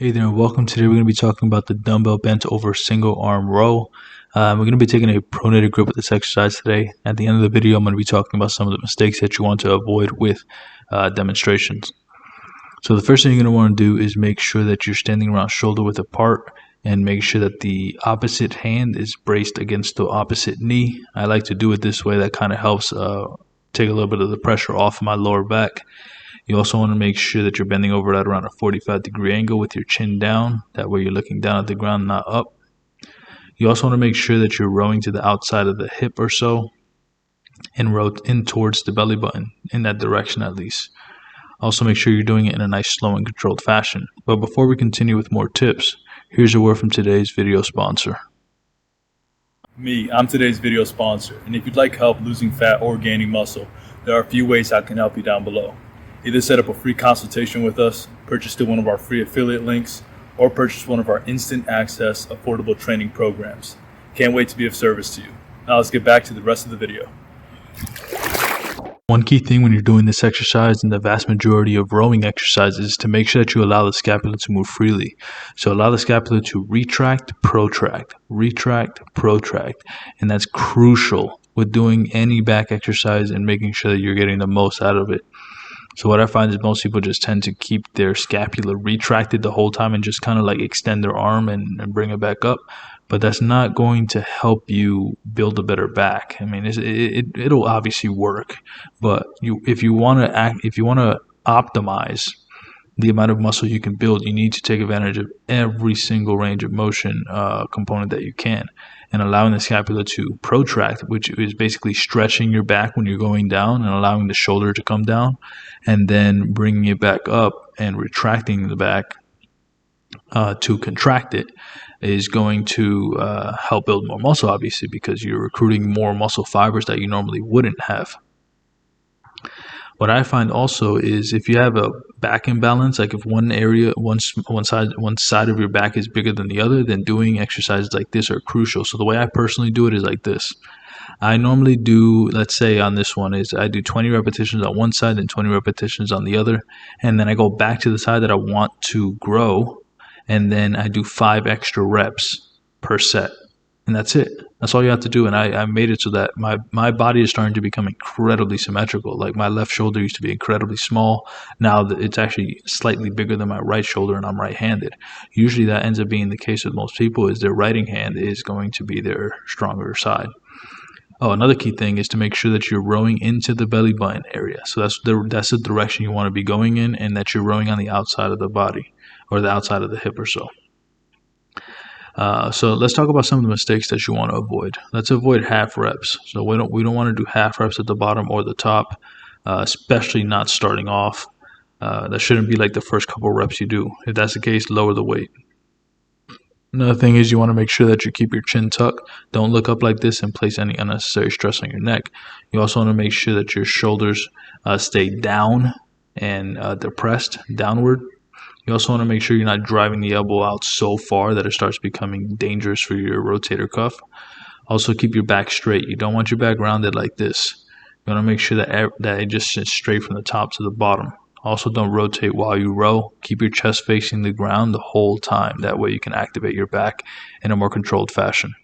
Hey there, and welcome. Today we're going to be talking about the dumbbell bent over single arm row. We're going to be taking a pronated grip with this exercise today. At the end of the video, I'm going to be talking about some of the mistakes that you want to avoid with demonstrations. So the first thing you're going to want to do is make sure that you're standing around shoulder width apart and make sure that the opposite hand is braced against the opposite knee. I like to do it this way. That kind of helps take a little bit of the pressure off my lower back. You also want to make sure that you're bending over at around a 45-degree angle with your chin down. That way you're looking down at the ground, not up. You also want to make sure that you're rowing to the outside of the hip or so and row in towards the belly button, in that direction at least. Also make sure you're doing it in a nice, slow, and controlled fashion. But before we continue with more tips, here's a word from today's video sponsor. I'm today's video sponsor, and if you'd like help losing fat or gaining muscle, there are a few ways I can help you down below. Either set up a free consultation with us, purchase one of our free affiliate links, or purchase one of our instant access affordable training programs. Can't wait to be of service to you. Now let's get back to the rest of the video. One key thing when you're doing this exercise and the vast majority of rowing exercises is to make sure that you allow the scapula to move freely. So allow the scapula to retract, protract, and that's crucial with doing any back exercise and making sure that you're getting the most out of it. So what I find is most people just tend to keep their scapula retracted the whole time and just kind of like extend their arm and bring it back up. But that's not going to help you build a better back. I mean, it'll obviously work, but if you want to optimize the amount of muscle you can build, you need to take advantage of every single range of motion component that you can, and allowing the scapula to protract, which is basically stretching your back when you're going down and allowing the shoulder to come down, and then bringing it back up and retracting the back to contract it, is going to help build more muscle, obviously, because you're recruiting more muscle fibers that you normally wouldn't have. What I find also is if you have a back imbalance, like if one side of your back is bigger than the other, then doing exercises like this are crucial. So the way I personally do it is like this. I normally do, let's say on this one, is I do 20 repetitions on one side and 20 repetitions on the other, and then I go back to the side that I want to grow, and then I do 5 extra reps per set, and that's it. That's all you have to do. And I made it so that my body is starting to become incredibly symmetrical. Like my left shoulder used to be incredibly small. Now it's actually slightly bigger than my right shoulder, and I'm right-handed. Usually that ends up being the case with most people, is their right hand is going to be their stronger side. Oh, another key thing is to make sure that you're rowing into the belly button area. So that's the direction you want to be going in, and that you're rowing on the outside of the body, or the outside of the hip or so. So let's talk about some of the mistakes that you want to avoid. Let's avoid half reps. So we don't want to do half reps at the bottom or the top, especially not starting off. That shouldn't be like the first couple reps you do. If that's the case, lower the weight. Another thing is you want to make sure that you keep your chin tucked. Don't look up like this and place any unnecessary stress on your neck. You also want to make sure that your shoulders stay down and depressed downward. You also want to make sure you're not driving the elbow out so far that it starts becoming dangerous for your rotator cuff. Also, keep your back straight. You don't want your back rounded like this. You want to make sure that it just sits straight from the top to the bottom. Also, don't rotate while you row. Keep your chest facing the ground the whole time. That way you can activate your back in a more controlled fashion.